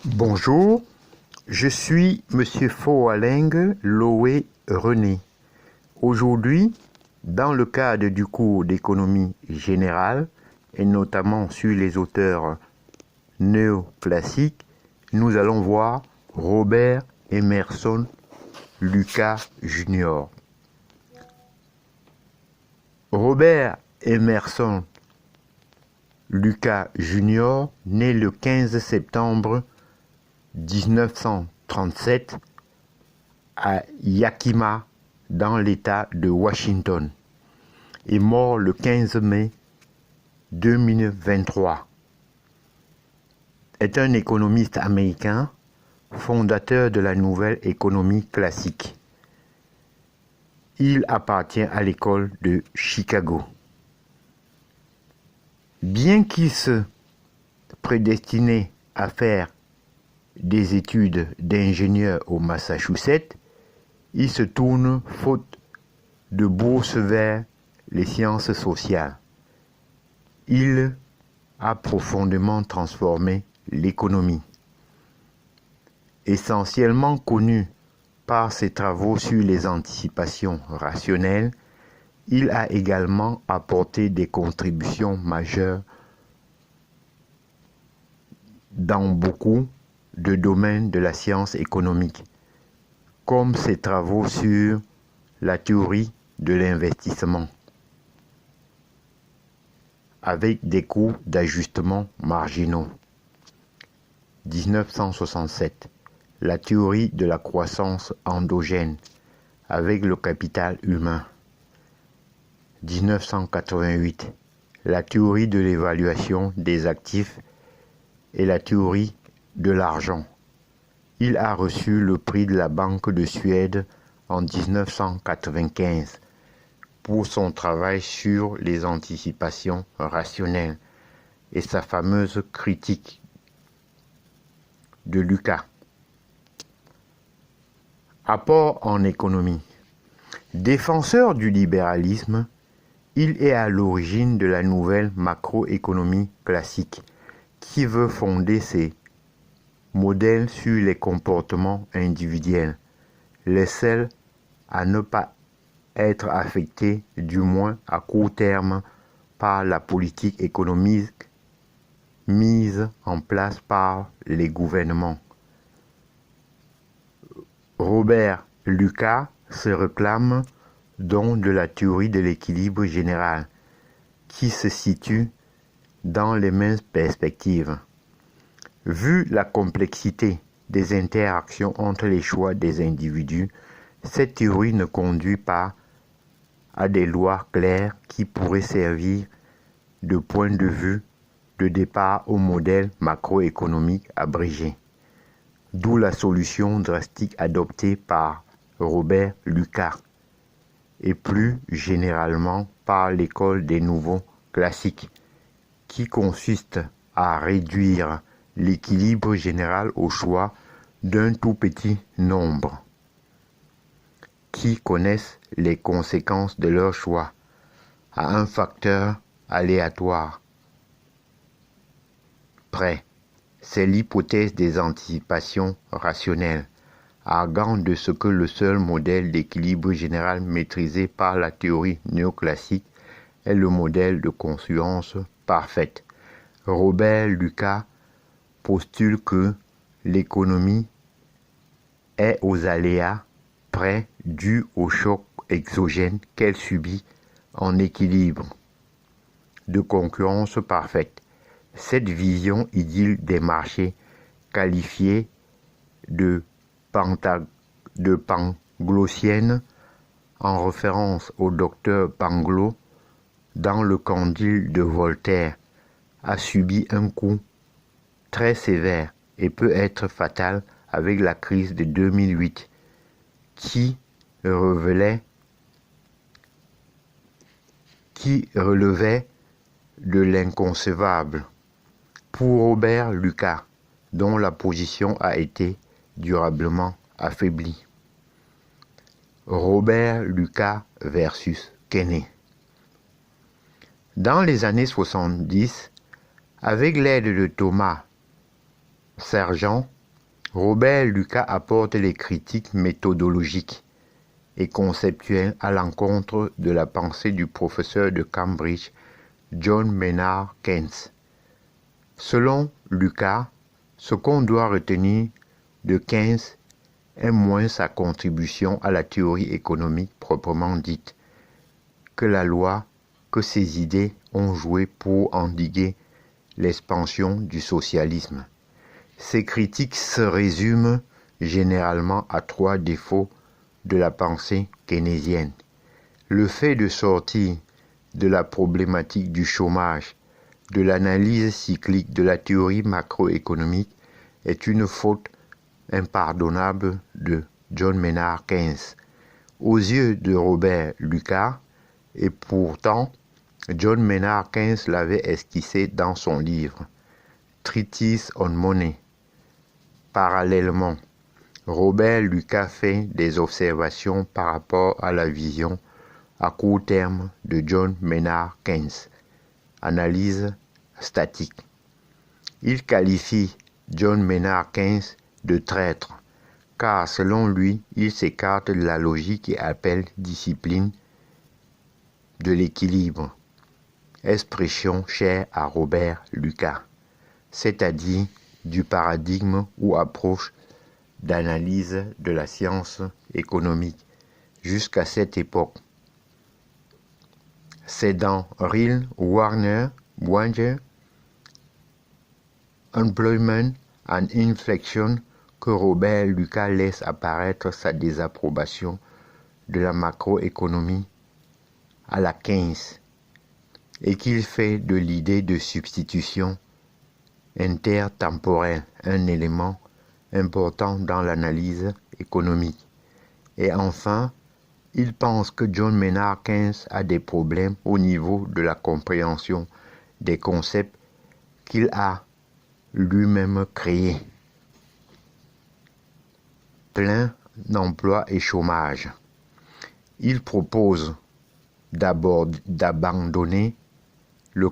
Bonjour, je suis Monsieur Foaling Loé René. Aujourd'hui, dans le cadre du cours d'économie générale et notamment sur les auteurs néoclassiques, nous allons voir Robert Emerson Lucas Jr. Robert Emerson Lucas Jr. né le 15 septembre 1937 à Yakima dans l'État de Washington et mort le 15 mai 2023 est un économiste américain, fondateur de la nouvelle économie classique. Il appartient à l'école de Chicago. Bien qu'il se prédestinait à faire des études d'ingénieur au Massachusetts, il se tourne, faute de bourse, vers les sciences sociales. Il a profondément transformé l'économie. Essentiellement connu par ses travaux sur les anticipations rationnelles, il a également apporté des contributions majeures dans beaucoup de domaines de la science économique, comme ses travaux sur la théorie de l'investissement, avec des coûts d'ajustement marginaux. 1967, la théorie de la croissance endogène, avec le capital humain. 1988, la théorie de l'évaluation des actifs et la théorie de l'argent. Il a reçu le prix de la Banque de Suède en 1995 pour son travail sur les anticipations rationnelles et sa fameuse critique de Lucas. Apport en économie. Défenseur du libéralisme, il est à l'origine de la nouvelle macroéconomie classique qui veut fonder ses modèles sur les comportements individuels, les seuls à ne pas être affectés, du moins à court terme, par la politique économique mise en place par les gouvernements. Robert Lucas se réclame donc de la théorie de l'équilibre général, qui se situe dans les mêmes perspectives. Vu la complexité des interactions entre les choix des individus, cette théorie ne conduit pas à des lois claires qui pourraient servir de point de vue de départ au modèle macroéconomique abrégé. D'où la solution drastique adoptée par Robert Lucas et plus généralement par l'école des nouveaux classiques, qui consiste à réduire l'équilibre général au choix d'un tout petit nombre qui connaissent les conséquences de leur choix à un facteur aléatoire près. C'est l'hypothèse des anticipations rationnelles, arguant de ce que le seul modèle d'équilibre général maîtrisé par la théorie néoclassique est le modèle de construence parfaite. Robert Lucas postule que l'économie est aux aléas près dus au choc exogène qu'elle subit en équilibre de concurrence parfaite. Cette vision idylle des marchés, qualifiée de panglossienne en référence au docteur Pangloss dans le Candide de Voltaire, a subi un coup très sévère et peut être fatal avec la crise de 2008 qui relevait de l'inconcevable pour Robert Lucas, dont la position a été durablement affaiblie. Robert Lucas versus Keynes. Dans les années 70, avec l'aide de Thomas Sergent, Robert Lucas apporte les critiques méthodologiques et conceptuelles à l'encontre de la pensée du professeur de Cambridge, John Maynard Keynes. Selon Lucas, ce qu'on doit retenir de Keynes est moins sa contribution à la théorie économique proprement dite, que la loi que ses idées ont joué pour endiguer l'expansion du socialisme. Ces critiques se résument généralement à 3 défauts de la pensée keynésienne. Le fait de sortir de la problématique du chômage, de l'analyse cyclique de la théorie macroéconomique est une faute impardonnable de John Maynard Keynes. Aux yeux de Robert Lucas, et pourtant, John Maynard Keynes l'avait esquissé dans son livre Treatise on Money. Parallèlement, Robert Lucas fait des observations par rapport à la vision à court terme de John Maynard Keynes. Analyse statique. Il qualifie John Maynard Keynes de traître, car selon lui, il s'écarte de la logique et appelle discipline de l'équilibre, expression chère à Robert Lucas, c'est-à-dire du paradigme ou approche d'analyse de la science économique. Jusqu'à cette époque, c'est dans Ryle Warner Wanger, Employment and Inflation, que Robert Lucas laisse apparaître sa désapprobation de la macroéconomie à la Keynes et qu'il fait de l'idée de substitution intertemporelle un élément important dans l'analyse économique. Et enfin, il pense que John Maynard Keynes a des problèmes au niveau de la compréhension des concepts qu'il a lui-même créés. Plein d'emploi et chômage. Il propose d'abandonner le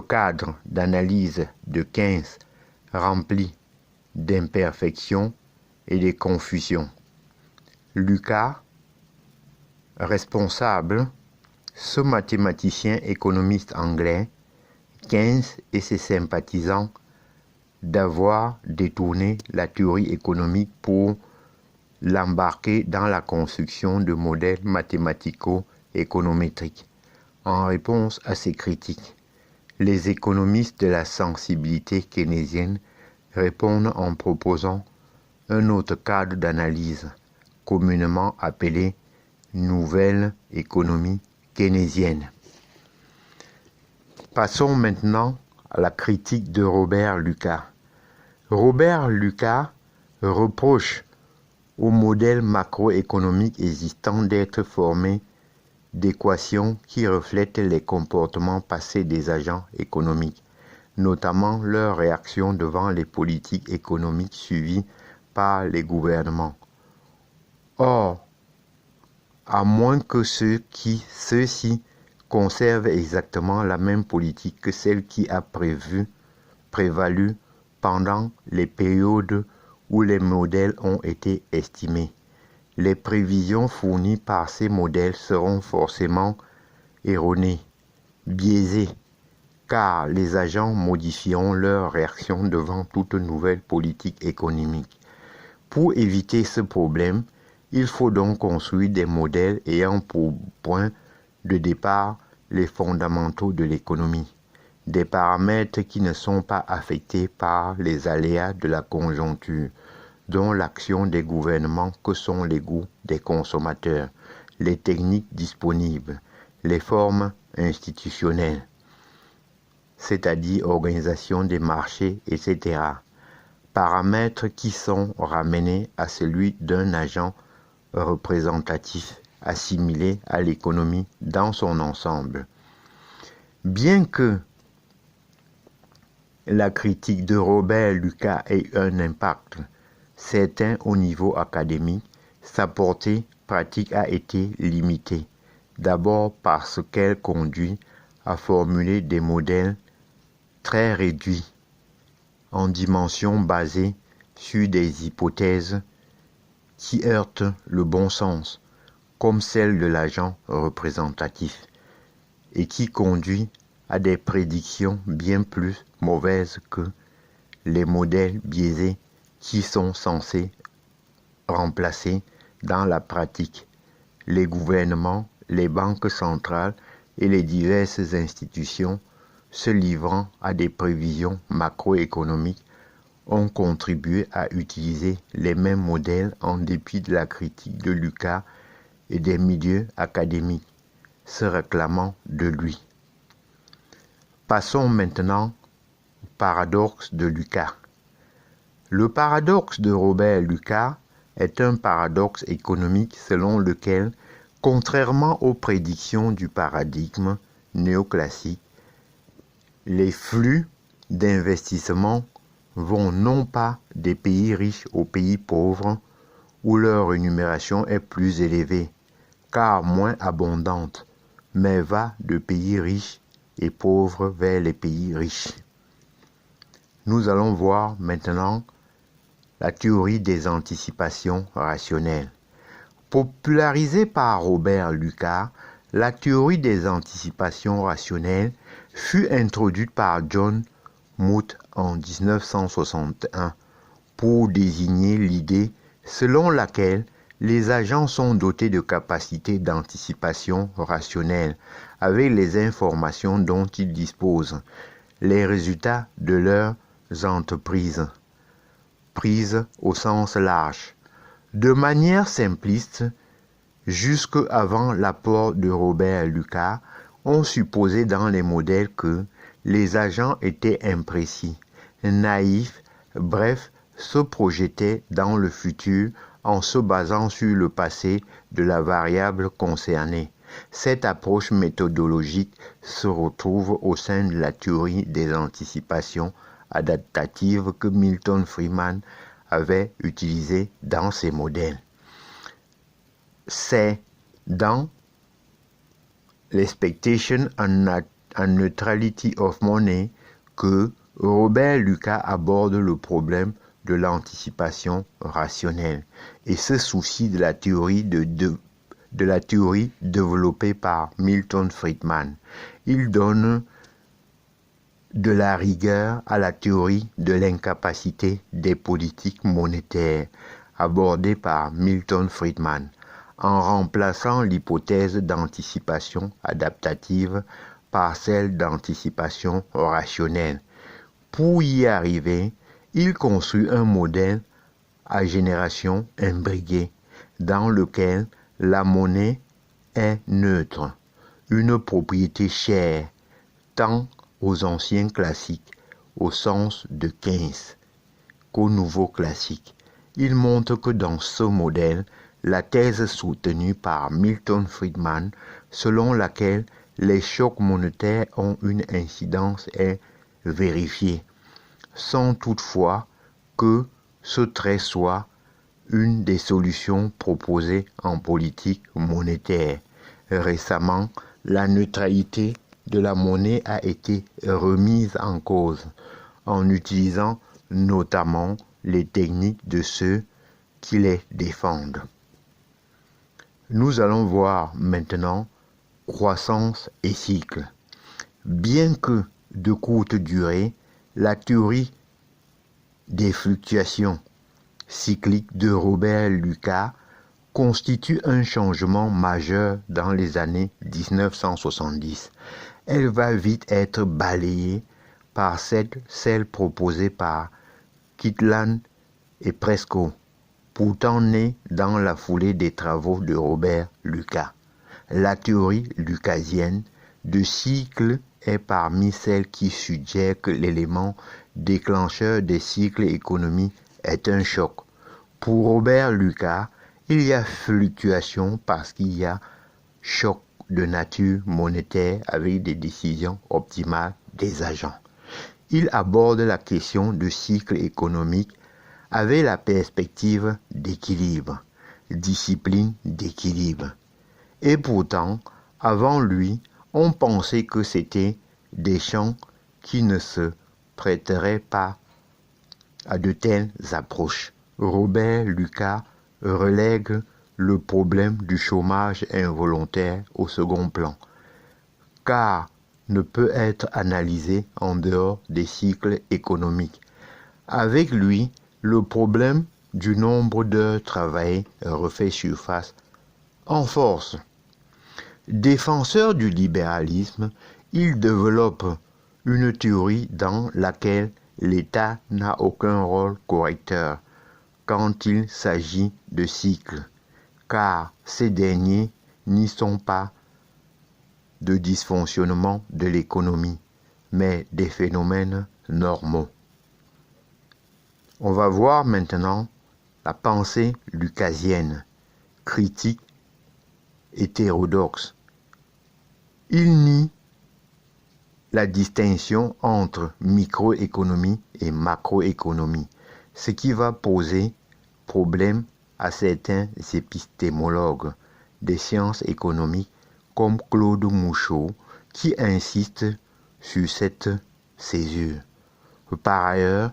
cadre d'analyse de Keynes rempli d'imperfections et de confusions. Lucas, responsable, ce mathématicien économiste anglais, Keynes et ses sympathisants d'avoir détourné la théorie économique pour l'embarquer dans la construction de modèles mathématico-économétriques. En réponse à ces critiques, les économistes de la sensibilité keynésienne répondent en proposant un autre cadre d'analyse, communément appelé nouvelle économie keynésienne. Passons maintenant à la critique de Robert Lucas. Robert Lucas reproche au modèle macroéconomique existant d'être formé d'équations qui reflètent les comportements passés des agents économiques, notamment leur réaction devant les politiques économiques suivies par les gouvernements. Or, à moins que ceux-ci conservent exactement la même politique que celle qui a prévalu pendant les périodes où les modèles ont été estimés, les prévisions fournies par ces modèles seront forcément erronées, biaisées, car les agents modifieront leur réaction devant toute nouvelle politique économique. Pour éviter ce problème, il faut donc construire des modèles ayant pour point de départ les fondamentaux de l'économie, des paramètres qui ne sont pas affectés par les aléas de la conjoncture, dont l'action des gouvernements que sont les goûts des consommateurs, les techniques disponibles, les formes institutionnelles, c'est-à-dire organisation des marchés, etc. Paramètres qui sont ramenés à celui d'un agent représentatif assimilé à l'économie dans son ensemble. Bien que la critique de Robert Lucas ait un impact certain au niveau académique, sa portée pratique a été limitée, d'abord parce qu'elle conduit à formuler des modèles très réduits en dimension basée sur des hypothèses qui heurtent le bon sens, comme celle de l'agent représentatif, et qui conduit à des prédictions bien plus mauvaises que les modèles biaisés qui sont censés remplacer dans la pratique les gouvernements, les banques centrales et les diverses institutions se livrant à des prévisions macroéconomiques ont contribué à utiliser les mêmes modèles en dépit de la critique de Lucas et des milieux académiques se réclamant de lui. Passons maintenant au paradoxe de Lucas. Le paradoxe de Robert Lucas est un paradoxe économique selon lequel, contrairement aux prédictions du paradigme néoclassique, les flux d'investissement vont non pas des pays riches aux pays pauvres, où leur rémunération est plus élevée, car moins abondante, mais va de pays riches et pauvres vers les pays riches. Nous allons voir maintenant la théorie des anticipations rationnelles. Popularisée par Robert Lucas, la théorie des anticipations rationnelles fut introduite par John Moott en 1961 pour désigner l'idée selon laquelle les agents sont dotés de capacités d'anticipation rationnelle avec les informations dont ils disposent, les résultats de leurs entreprises, prises au sens large. De manière simpliste, jusque avant l'apport de Robert Lucas, on supposait dans les modèles que les agents étaient imprécis, naïfs, bref, se projetaient dans le futur en se basant sur le passé de la variable concernée. Cette approche méthodologique se retrouve au sein de la théorie des anticipations adaptatives que Milton Friedman avait utilisée dans ses modèles. C'est dans l'Expectation and Neutrality of Money que Robert Lucas aborde le problème de l'anticipation rationnelle et se soucie de la théorie développée par Milton Friedman. Il donne de la rigueur à la théorie de l'incapacité des politiques monétaires abordée par Milton Friedman, en remplaçant l'hypothèse d'anticipation adaptative par celle d'anticipation rationnelle. Pour y arriver, il construit un modèle à génération imbriquée dans lequel la monnaie est neutre, une propriété chère, tant aux anciens classiques au sens de Keynes qu'aux nouveaux classiques. Il montre que dans ce modèle, la thèse soutenue par Milton Friedman, selon laquelle les chocs monétaires ont une incidence, est vérifiée, sans toutefois que ce trait soit une des solutions proposées en politique monétaire. Récemment, la neutralité de la monnaie a été remise en cause en utilisant notamment les techniques de ceux qui les défendent. Nous allons voir maintenant croissance et cycle. Bien que de courte durée, la théorie des fluctuations cycliques de Robert Lucas constitue un changement majeur dans les années 1970. Elle va vite être balayée par celle proposée par Kitlan et Prescott, pourtant née dans la foulée des travaux de Robert Lucas. La théorie lucasienne de cycle est parmi celles qui suggèrent que l'élément déclencheur des cycles économiques est un choc. Pour Robert Lucas, il y a fluctuation parce qu'il y a choc de nature monétaire avec des décisions optimales des agents. Il aborde la question du cycle économique avec la perspective d'équilibre, discipline d'équilibre. Et pourtant, avant lui, on pensait que c'était des champs qui ne se prêteraient pas à de telles approches. Robert Lucas relègue le problème du chômage involontaire au second plan, car ne peut être analysé en dehors des cycles économiques. Avec lui, le problème du nombre d'heures travaillées refait surface en force. Défenseur du libéralisme, il développe une théorie dans laquelle l'État n'a aucun rôle correcteur quand il s'agit de cycles, car ces derniers n'y sont pas de dysfonctionnement de l'économie, mais des phénomènes normaux. On va voir maintenant la pensée lucasienne, critique, hétérodoxe. Il nie la distinction entre microéconomie et macroéconomie, ce qui va poser problème à certains épistémologues des sciences économiques comme Claude Mouchot, qui insiste sur cette césure. Par ailleurs,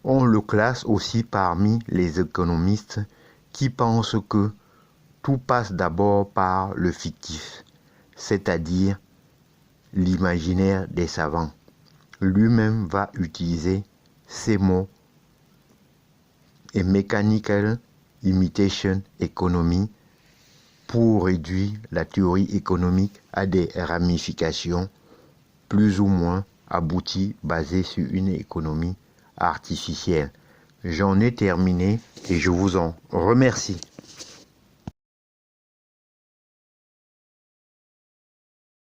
on le classe aussi parmi les économistes qui pensent que tout passe d'abord par le fictif, c'est-à-dire l'imaginaire des savants. Lui-même va utiliser ces mots et Mechanical Imitation Economy pour réduire la théorie économique à des ramifications plus ou moins abouties basées sur une économie artificielle. J'en ai terminé et je vous en remercie.